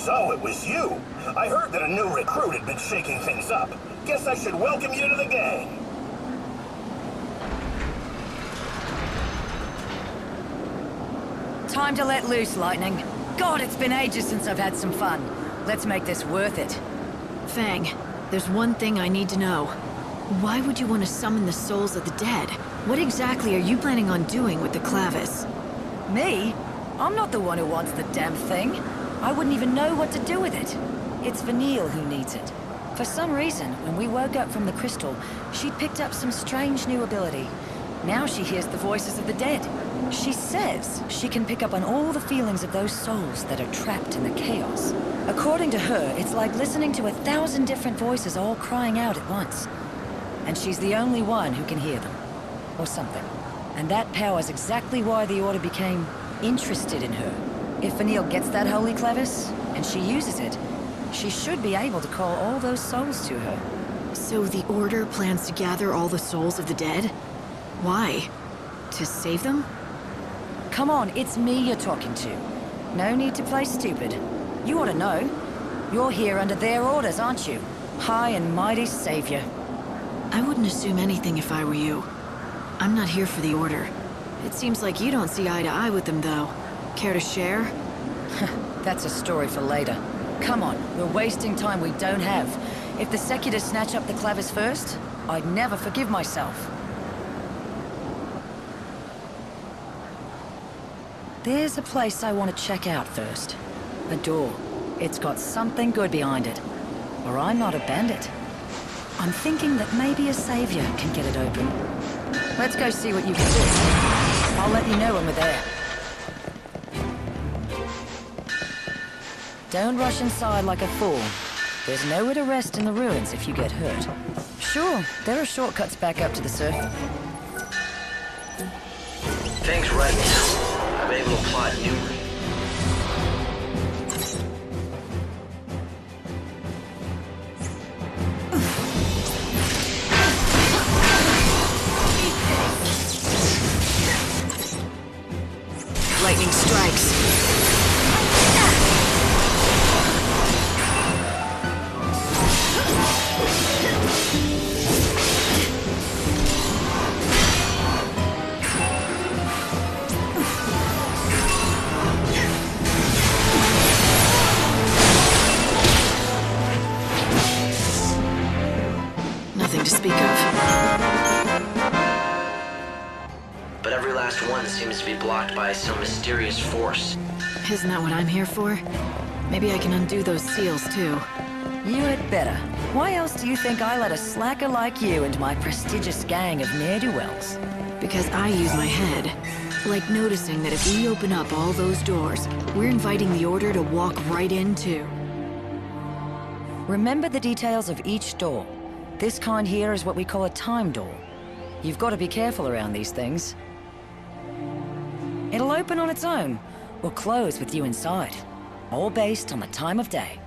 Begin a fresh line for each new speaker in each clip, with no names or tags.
So it was you. I heard that a new recruit had been shaking things up. Guess I should welcome you to the gang.
Time to let loose, Lightning. God, it's been ages since I've had some fun. Let's make this worth it.
Fang, there's one thing I need to know. Why would you want to summon the souls of the dead? What exactly are you planning on doing with the Clavis?
Me? I'm not the one who wants the damn thing. I wouldn't even know what to do with it. It's Vanille who needs it. For some reason, when we woke up from the crystal, she'd picked up some strange new ability. Now she hears the voices of the dead. She says she can pick up on all the feelings of those souls that are trapped in the chaos. According to her, it's like listening to 1,000 different voices all crying out at once. And she's the only one who can hear them. Or something. And that power's exactly why the Order became interested in her. If Vanille gets that Holy Clavis, and she uses it, she should be able to call all those souls to her.
So the Order plans to gather all the souls of the dead? Why? To save them?
Come on, it's me you're talking to. No need to play stupid. You ought to know. You're here under their orders, aren't you? High and mighty savior.
I wouldn't assume anything if I were you. I'm not here for the Order. It seems like you don't see eye to eye with them, though. Care to share?
That's a story for later. Come on, we're wasting time we don't have. If the Secular snatch up the Clavis first, I'd never forgive myself. There's a place I want to check out first. A door. It's got something good behind it. Or I'm not a bandit. I'm thinking that maybe a savior can get it open. Let's go see what you can do. I'll let you know when we're there. Don't rush inside like a fool. There's nowhere to rest in the ruins if you get hurt. Sure, there are shortcuts back up to the surface.
Fang's right now. I'm able to plot new.
Lightning strikes. Nothing to speak of.
But every last one seems to be blocked by some mysterious force.
Isn't that what I'm here for? Maybe I can undo those seals, too.
You had better. Why else do you think I let a slacker like you into my prestigious gang of ne'er-do-wells?
Because I use my head. Like noticing that if we open up all those doors, we're inviting the Order to walk right in, too.
Remember the details of each door. This kind here is what we call a time door. You've got to be careful around these things. It'll open on its own, or close with you inside. All based on the time of day.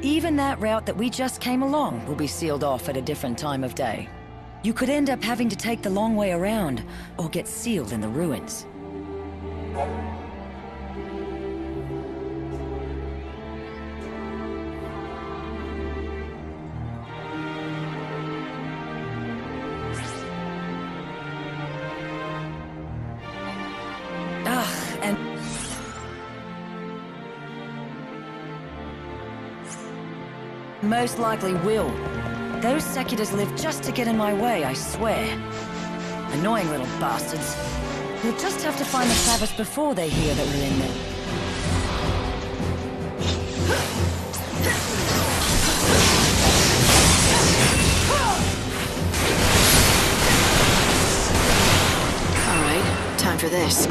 Even that route that we just came along will be sealed off at a different time of day. You could end up having to take the long way around, or get sealed in the ruins. Most likely will. Those Seculars live just to get in my way, I swear. Annoying little bastards. We'll just have to find the Clavis before they hear that we're in there.
All right, time for this.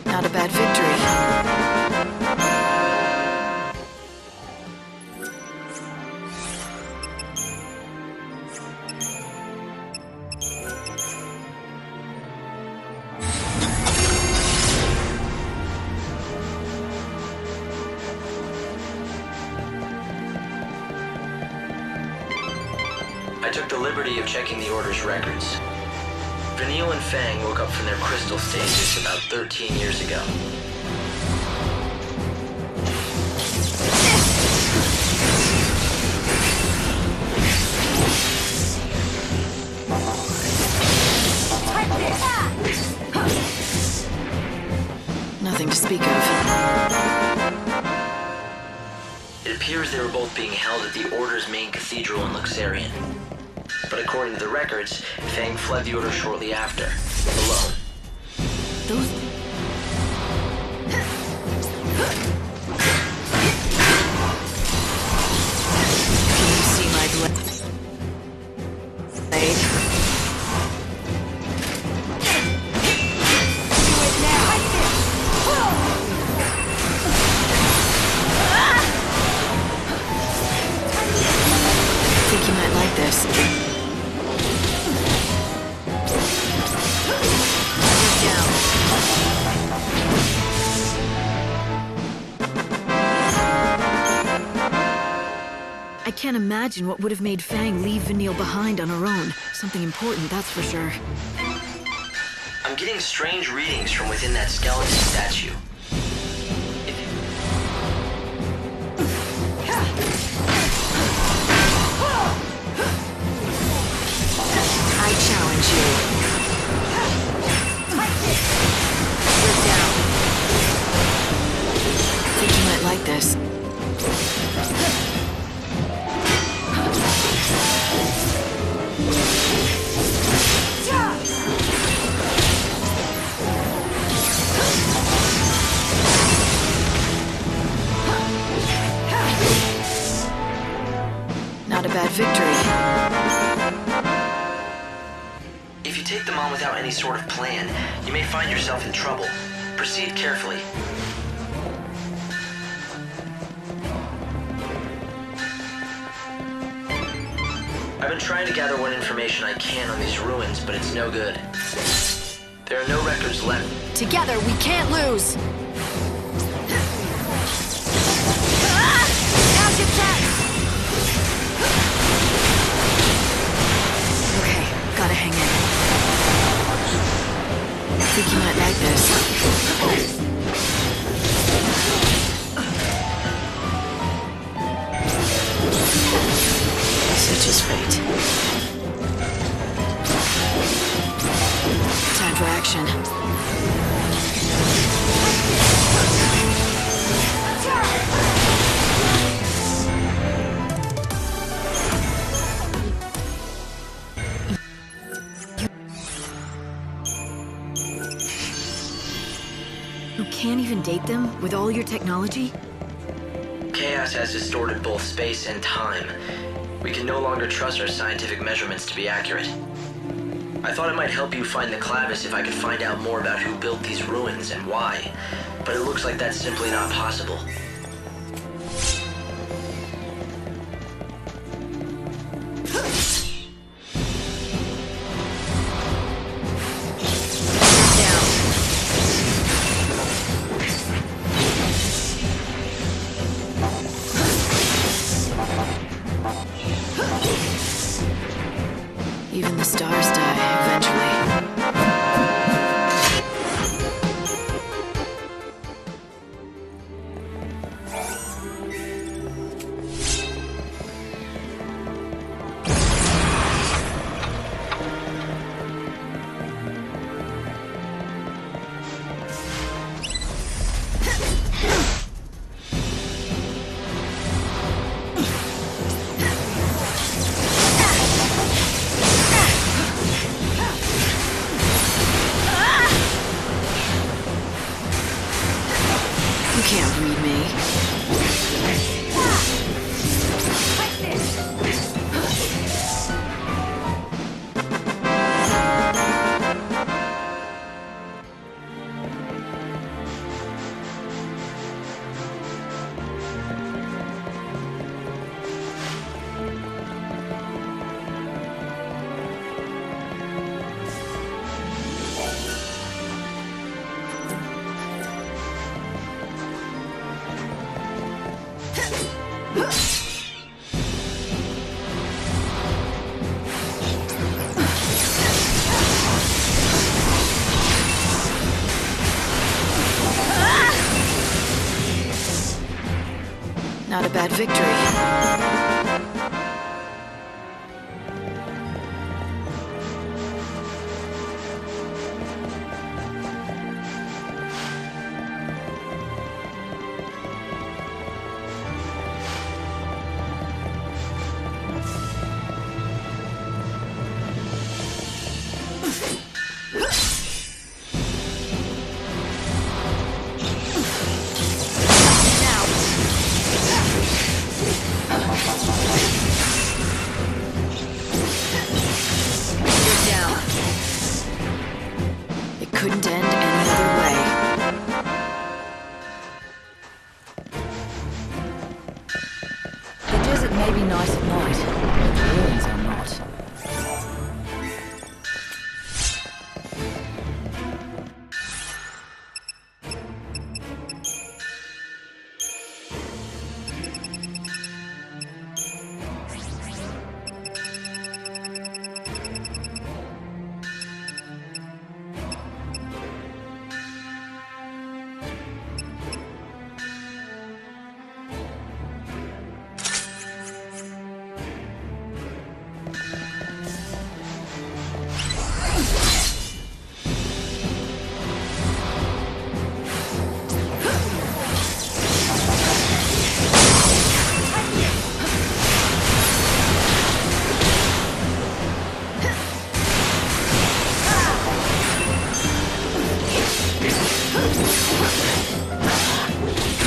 Not a bad victory.
I took the liberty of checking the Order's records. Vanille and Fang woke up from their crystal stasis about 13 years ago.
Nothing to speak of.
It appears they were both being held at the Order's main cathedral in Luxarian. But according to the records, Fang fled the Order shortly after, alone.
Those... Can you see my blade? I think you might like this. I can't imagine what would have made Fang leave Vanille behind on her own. Something important, that's for sure.
I'm getting strange readings from within that skeleton statue.
I challenge you. You're down. I think you might like this. Not a bad victory.
If you take them on without any sort of plan, you may find yourself in trouble. Proceed carefully. I've been trying to gather what information I can on these ruins, but it's no good. There are no records left.
Together, we can't lose! Count your checks! Okay, gotta hang in. I think you might like this. Such is fate. Time for action. You can't even date them with all your technology?
Chaos has distorted both space and time. We can no longer trust our scientific measurements to be accurate. I thought it might help you find the Clavis if I could find out more about who built these ruins and why, but it looks like that's simply not possible.
Even the stars die, eventually. bad victory. Couldn't end any other way.
The desert may be nice at night, but the ruins are not.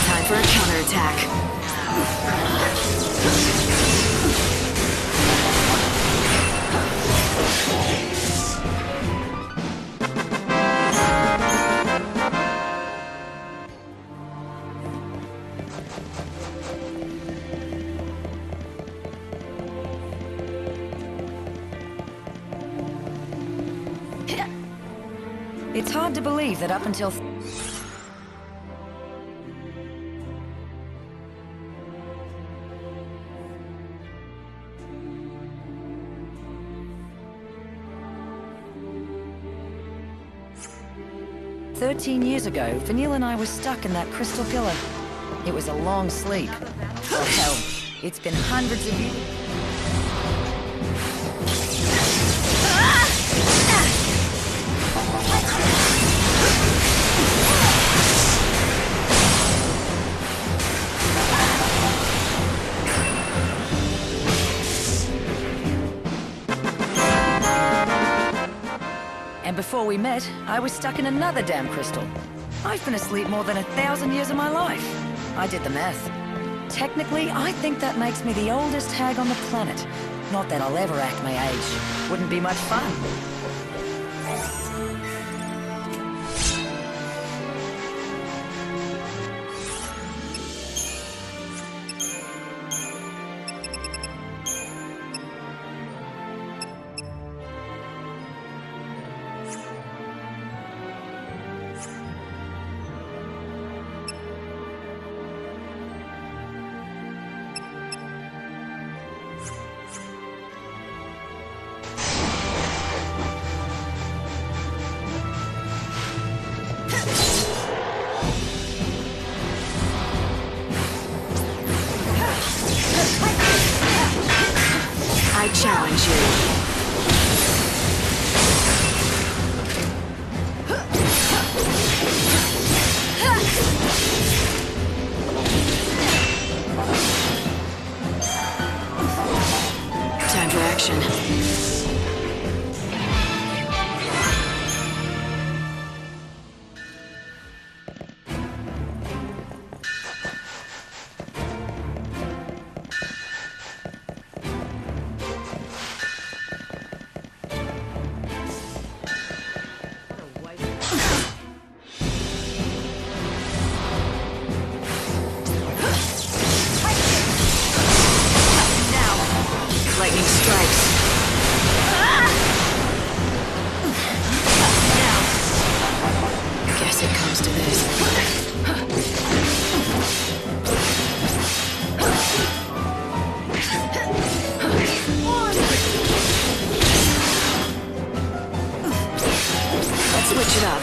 Time for a counterattack.
It's hard to believe that up until... "13 years ago, Vanille and I were stuck in that crystal pillar. It was a long sleep. Oh hell, it's been hundreds of years. And before we met, I was stuck in another damn crystal. I've been asleep more than 1,000 years of my life. I did the math. Technically, I think that makes me the oldest hag on the planet. Not that I'll ever act my age. Wouldn't be much fun.
I challenge you. Time for action. Lightning strikes. Guess it comes to this. Let's switch it up.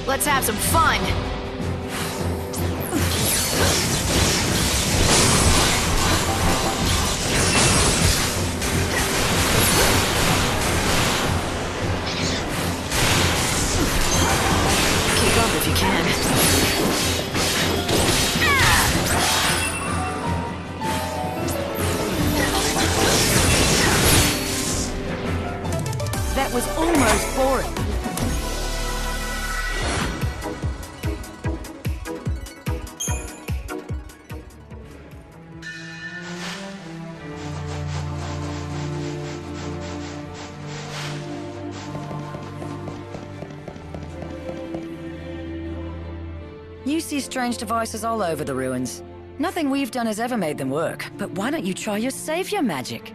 Let's have some fun! Keep up if you can.
That was almost boring. You see strange devices all over the ruins. Nothing we've done has ever made them work, but why don't you try your savior magic?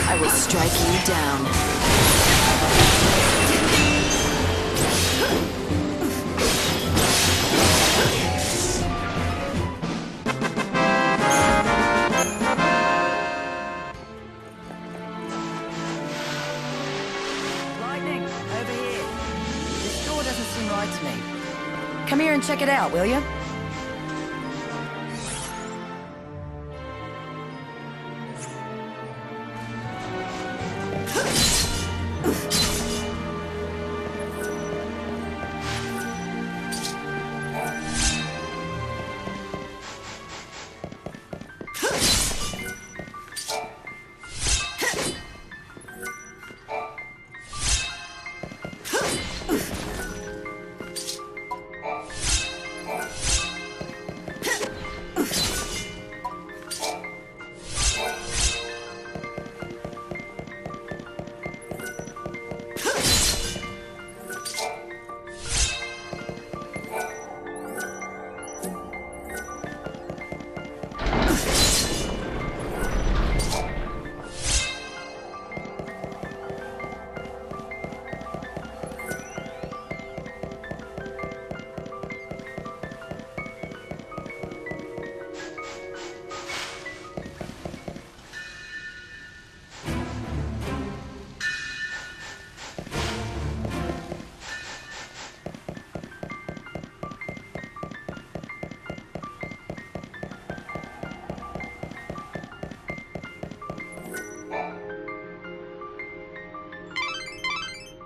I will strike you down.
Lightning, over here. This door doesn't seem right to me. Come here and check it out, will you?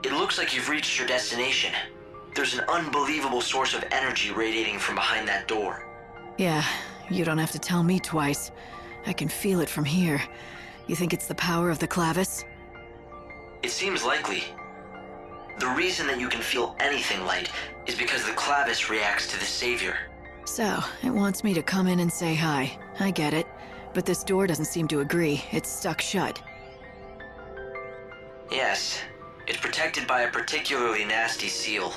It looks like you've reached your destination. There's an unbelievable source of energy radiating from behind that door.
Yeah, you don't have to tell me twice. I can feel it from here. You think it's the power of the Clavis?
It seems likely. The reason that you can feel anything light is because the Clavis reacts to the Savior.
So, it wants me to come in and say hi. I get it. But this door doesn't seem to agree. It's stuck shut.
Yes, it's protected by a particularly nasty seal.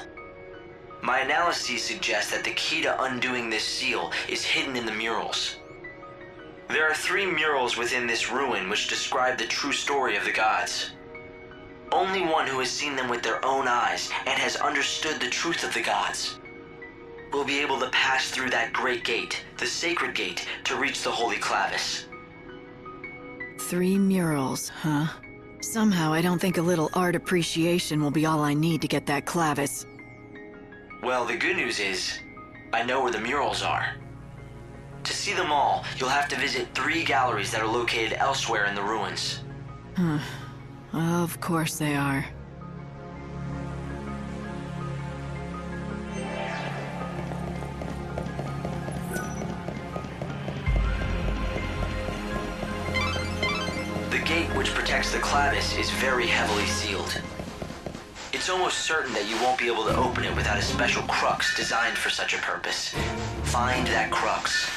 My analyses suggest that the key to undoing this seal is hidden in the murals. There are 3 murals within this ruin which describe the true story of the gods. Only one who has seen them with their own eyes and has understood the truth of the gods will be able to pass through that great gate, the sacred gate, to reach the Holy Clavis.
3 murals, huh? Somehow I don't think a little art appreciation will be all I need to get that Clavis.
Well, the good news is, I know where the murals are. To see them all, you'll have to visit 3 galleries that are located elsewhere in the ruins.
Of course they are.
which protects the Clavis, is very heavily sealed. It's almost certain that you won't be able to open it without a special crux designed for such a purpose. Find that crux.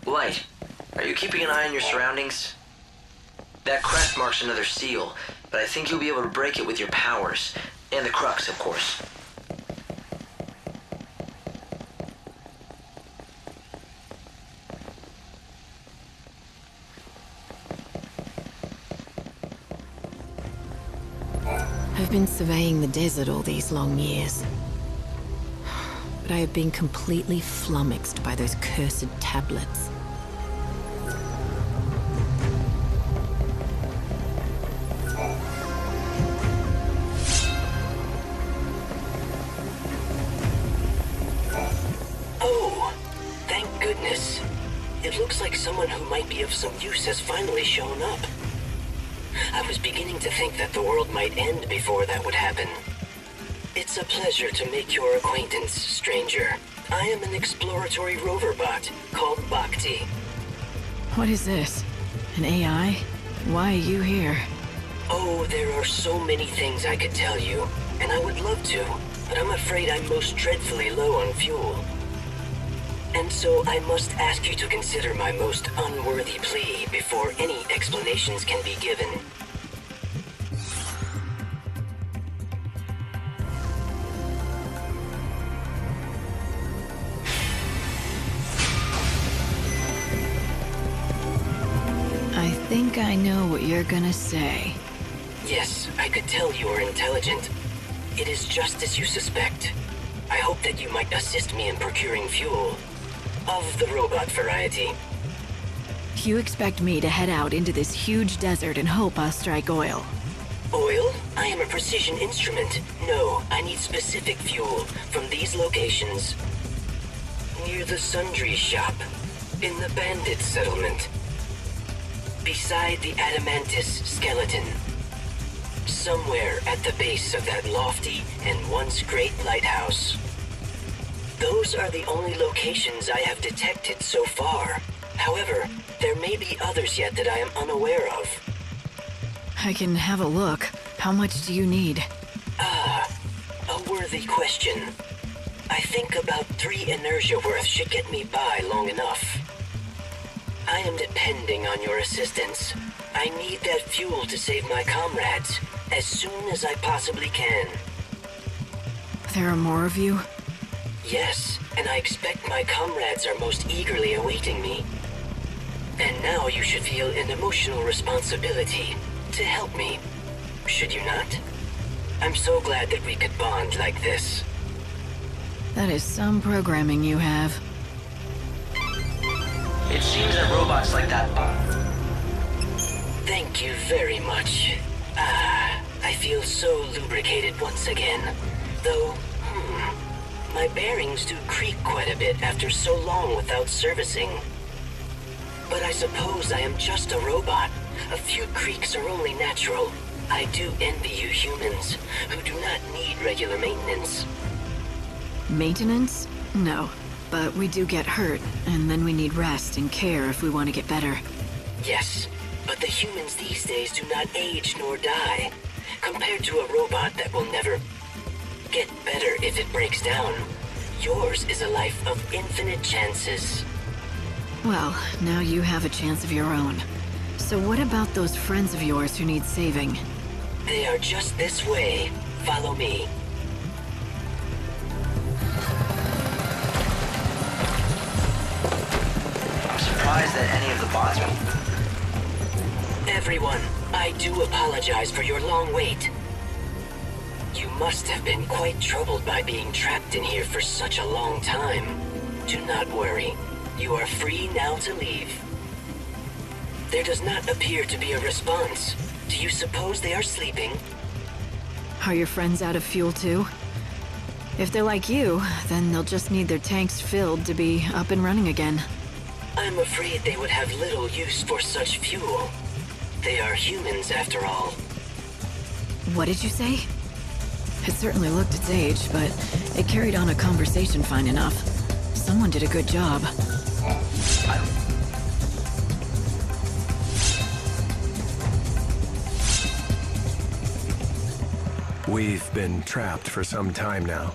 Light, are you keeping an eye on your surroundings? That crest marks another seal, but I think you'll be able to break it with your powers. And the crux, of course.
I've been surveying the desert all these long years. But I have been completely flummoxed by those cursed tablets.
Oh, thank goodness. It looks like someone who might be of some use has finally shown up. I was beginning to think that the world might end before that would happen. It's a pleasure to make your acquaintance, stranger. I am an exploratory rover bot called Bhakti.
What is this? An AI? Why are you here?
Oh, there are so many things I could tell you, and I would love to, but I'm afraid I'm most dreadfully low on fuel. And so I must ask you to consider my most unworthy plea before any explanations can be given.
I think I know what you're gonna say.
Yes, I could tell you are intelligent. It is just as you suspect. I hope that you might assist me in procuring fuel. Of the robot variety.
You expect me to head out into this huge desert and hope I'll strike oil?
Oil? I am a precision instrument. No, I need specific fuel from these locations. Near the sundry shop. In the bandit settlement. Beside the Adamantis skeleton. Somewhere at the base of that lofty and once great lighthouse. Those are the only locations I have detected so far. However, there may be others yet that I am unaware of.
I can have a look. How much do you need?
A worthy question. I think about 3 inertia worth should get me by long enough. I am depending on your assistance. I need that fuel to save my comrades as soon as I possibly can.
There are more of you?
Yes, and I expect my comrades are most eagerly awaiting me. And now you should feel an emotional responsibility to help me, should you not? I'm so glad that we could bond like this.
That is some programming you have.
It seems that robots like that
Thank you very much. I feel so lubricated once again. Though, my bearings do creak quite a bit after so long without servicing. But I suppose I am just a robot. A few creaks are only natural. I do envy you humans, who do not need regular maintenance.
Maintenance? No. But we do get hurt, and then we need rest and care if we want to get better.
Yes, but the humans these days do not age nor die, compared to a robot that will never get better if it breaks down. Yours is a life of infinite chances.
Well, now you have a chance of your own. So what about those friends of yours who need saving?
They are just this way. Follow me.
I'm surprised that any of the bots
Everyone, I do apologize for your long wait. You must have been quite troubled by being trapped in here for such a long time. Do not worry. You are free now to leave. There does not appear to be a response. Do you suppose they are sleeping?
Are your friends out of fuel too? If they're like you, then they'll just need their tanks filled to be up and running again.
I'm afraid they would have little use for such fuel. They are humans, after all.
What did you say? It certainly looked its age, but it carried on a conversation fine enough. Someone did a good job.
We've been trapped for some time now.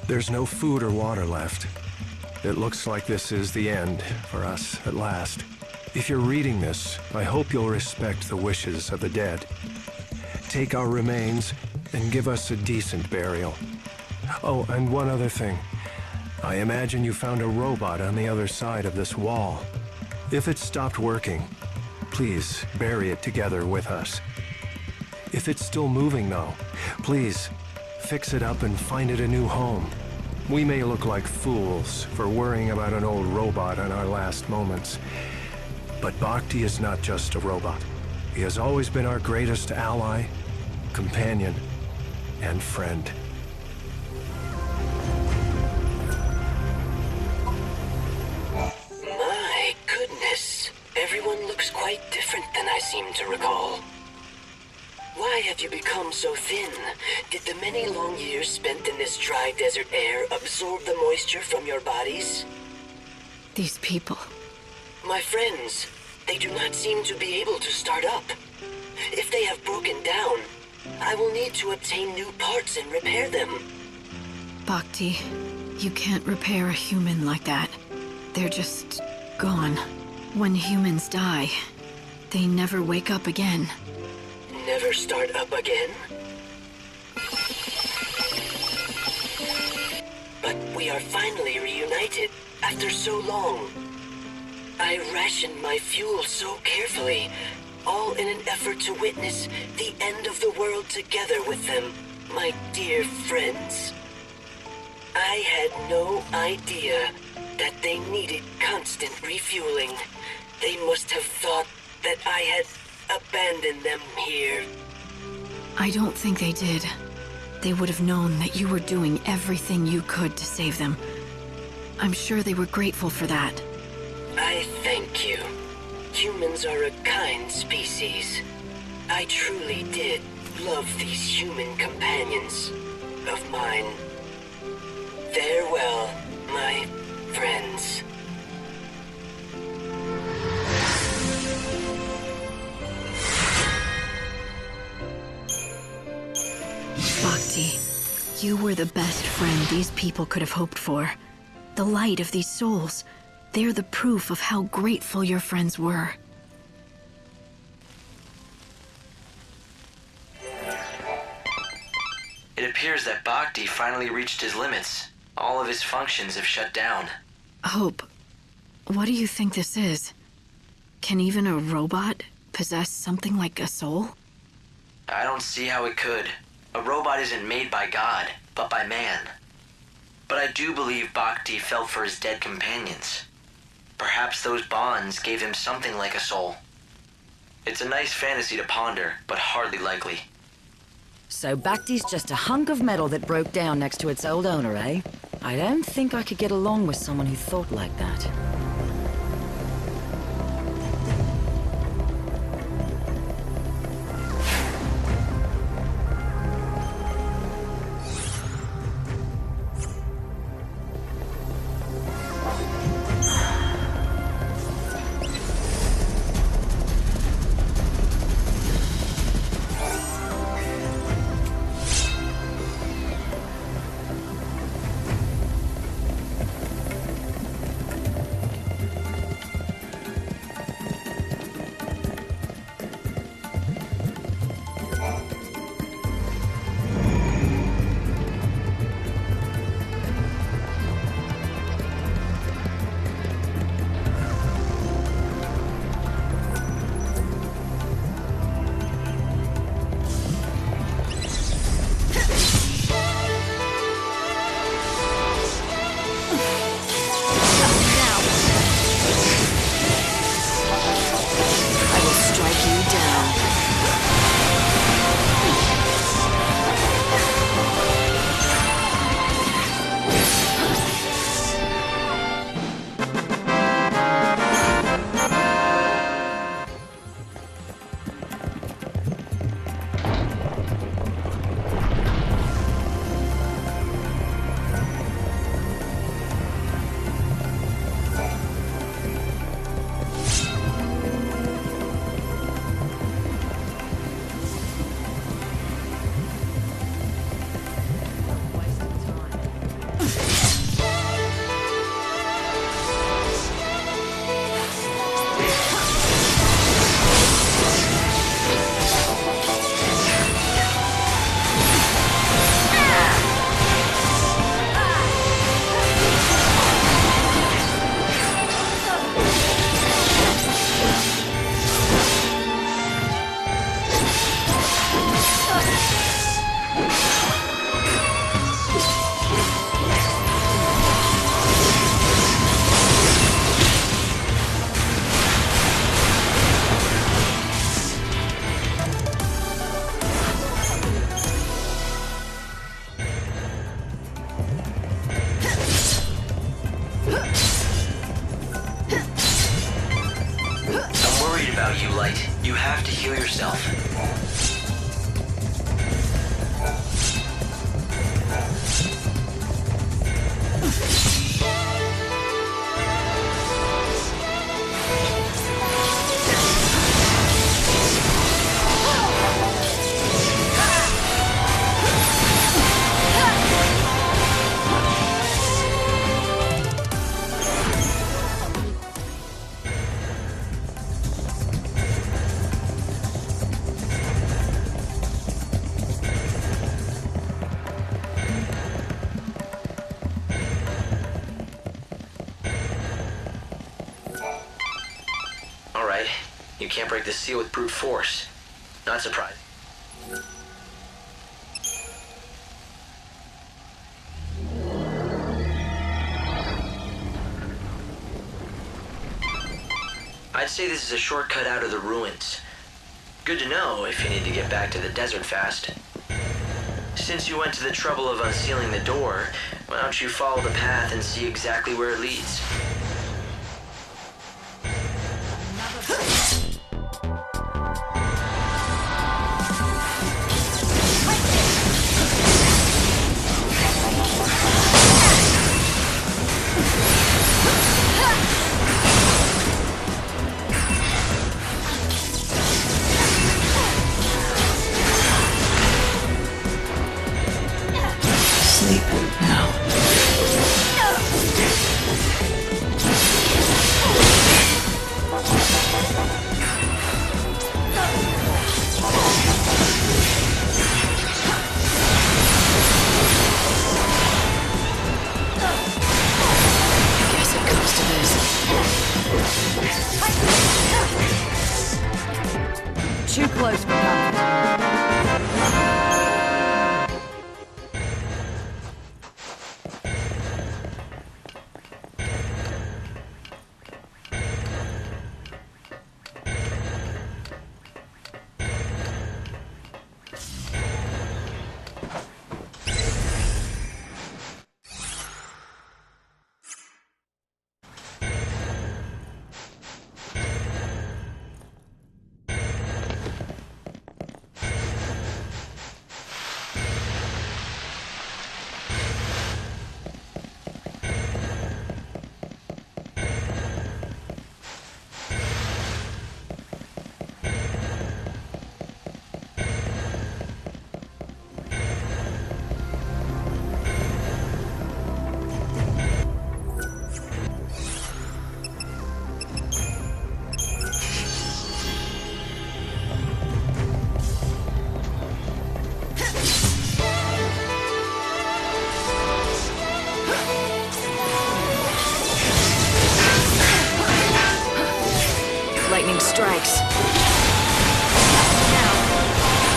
There's no food or water left. It looks like this is the end for us at last. If you're reading this, I hope you'll respect the wishes of the dead. Take our remains and give us a decent burial. Oh, and one other thing. I imagine you found a robot on the other side of this wall. If it stopped working, please bury it together with us. If it's still moving though, please fix it up and find it a new home. We may look like fools for worrying about an old robot in our last moments, but Bhakti is not just a robot. He has always been our greatest ally, companion, and friend.
My goodness. Everyone looks quite different than I seem to recall. Why have you become so thin? Did the many long years spent in this dry desert air absorb the moisture from your bodies?
These people.
My friends, they do not seem to be able to start up. If they have broken down, I will need to obtain new parts and repair them.
Bhakti, you can't repair a human like that. They're just gone. When humans die, they never wake up again.
Never start up again? But we are finally reunited after so long. I rationed my fuel so carefully, all in an effort to witness the end of the world together with them, my dear friends. I had no idea that they needed constant refueling. They must have thought that I had abandoned them here.
I don't think they did. They would have known that you were doing everything you could to save them. I'm sure they were grateful for that.
I thank you. Humans are a kind species. I truly did love these human companions of mine. Farewell, my friends.
Bhakti, you were the best friend these people could have hoped for. The light of these souls. They're the proof of how grateful your friends were.
It appears that Bhakti finally reached his limits. All of his functions have shut down.
Hope, what do you think this is? Can even a robot possess something like a soul?
I don't see how it could. A robot isn't made by God, but by man. But I do believe Bhakti felt for his dead companions. Perhaps those bonds gave him something like a soul. It's a nice fantasy to ponder, but hardly likely.
So Bhakti's just a hunk of metal that broke down next to its old owner, eh? I don't think I could get along with someone who thought like that.
to heal yourself. Alright, you can't break the seal with brute force. Not surprising. I'd say this is a shortcut out of the ruins. Good to know if you need to get back to the desert fast. Since you went to the trouble of unsealing the door, why don't you follow the path and see exactly where it leads?
Sleep now. Guess it comes to this.
Too close for comfort.
Lightning strikes. I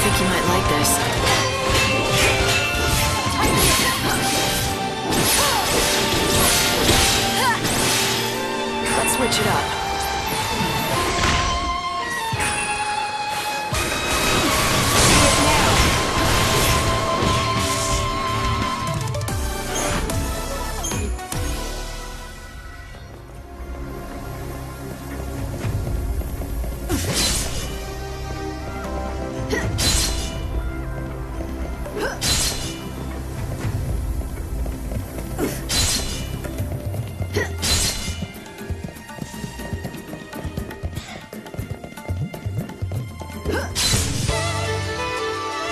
think you might like this. Let's switch it up.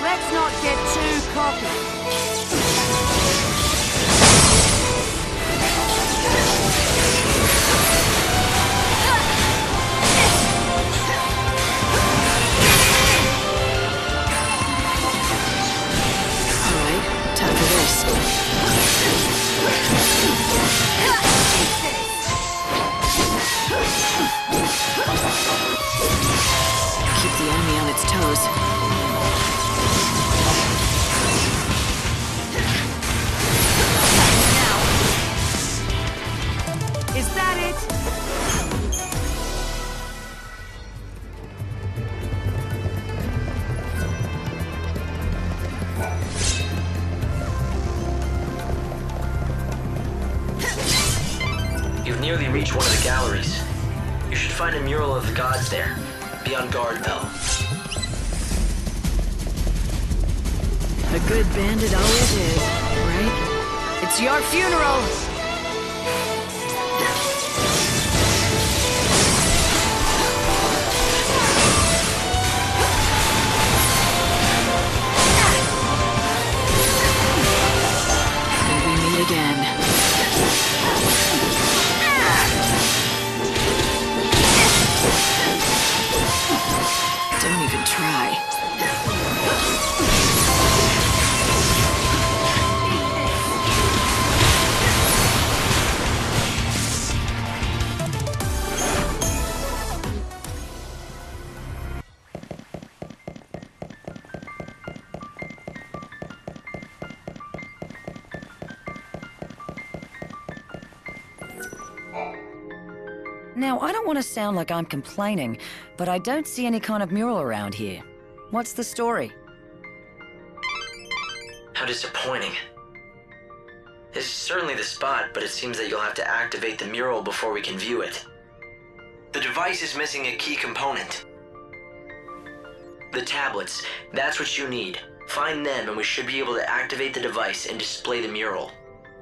Let's not get too cocky.
Keep the enemy on its toes.
Is that it?
You've nearly reached one of the galleries. You should find a mural of the gods there. Be on guard, though.
A good bandit always is, right?
It's your funeral!
Till we meet again. Don't even try.
Now, I don't want to sound like I'm complaining, but I don't see any kind of mural around here. What's the story?
How disappointing. This is certainly the spot, but it seems that you'll have to activate the mural before we can view it. The device is missing a key component. The tablets, that's what you need. Find them and we should be able to activate the device and display the mural.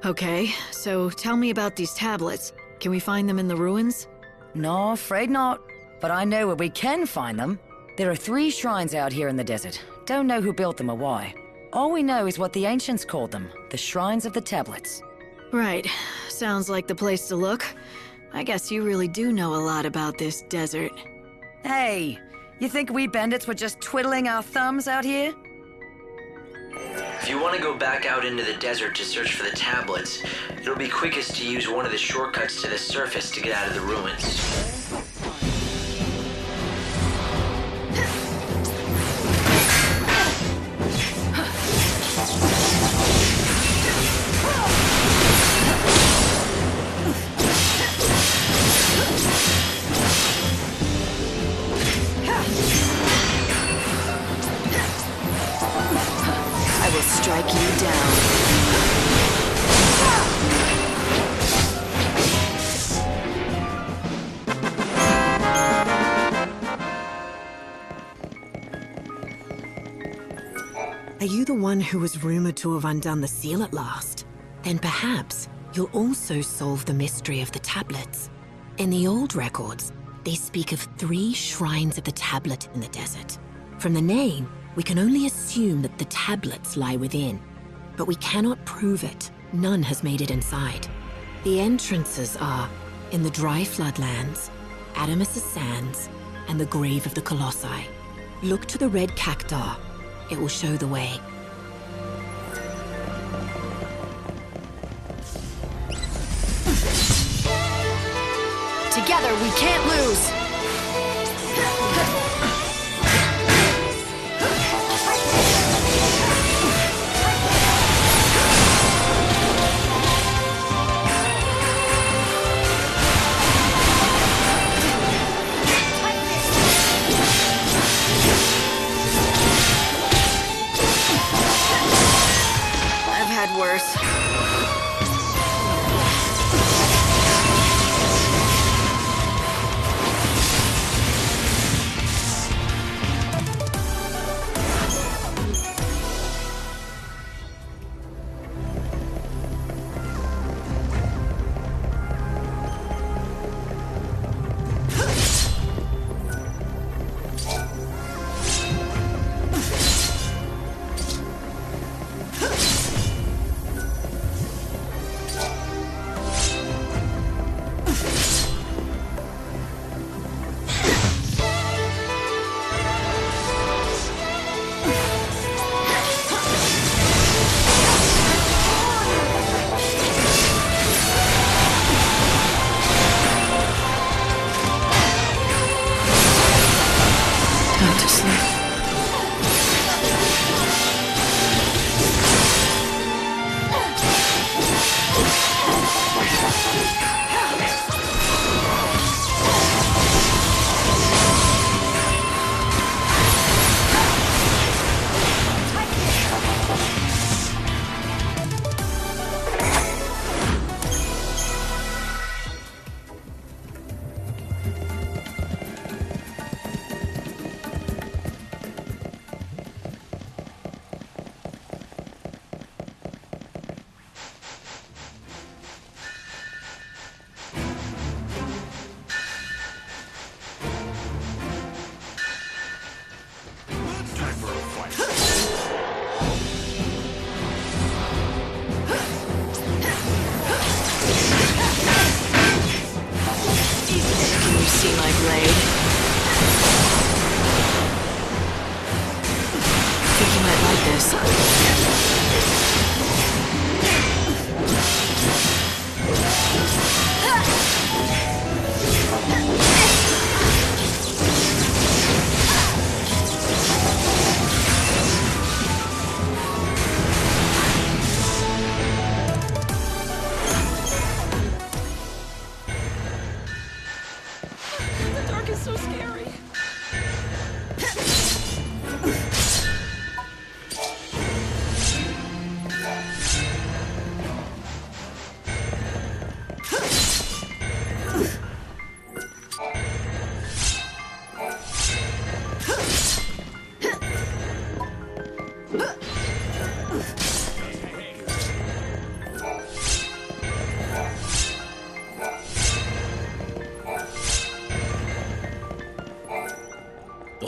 Okay, so tell me about these tablets. Can we find them in the ruins?
No, afraid not. But I know where we can find them. There are 3 shrines out here in the desert. Don't know who built them or why. All we know is what the ancients called them, the Shrines of the Tablets.
Right. Sounds like the place to look. I guess you really do know a lot about this desert.
Hey, you think we bandits were just twiddling our thumbs out here?
If you want to go back out into the desert to search for the tablets, it'll be quickest to use one of the shortcuts to the surface to get out of the ruins.
I will strike you down.
Are you the one who was rumored to have undone the seal at last? Then perhaps you'll also solve the mystery of the tablets. In the old records, they speak of 3 shrines of the tablet in the desert. From the name, we can only assume that the tablets lie within. But we cannot prove it. None has made it inside. The entrances are in the dry floodlands, Adamus' Sands, and the Grave of the Colossi. Look to the red cacti. It will show the way.
Together, we can't lose!
Worse.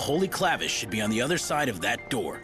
Holy Clavis should be on the other side of that door.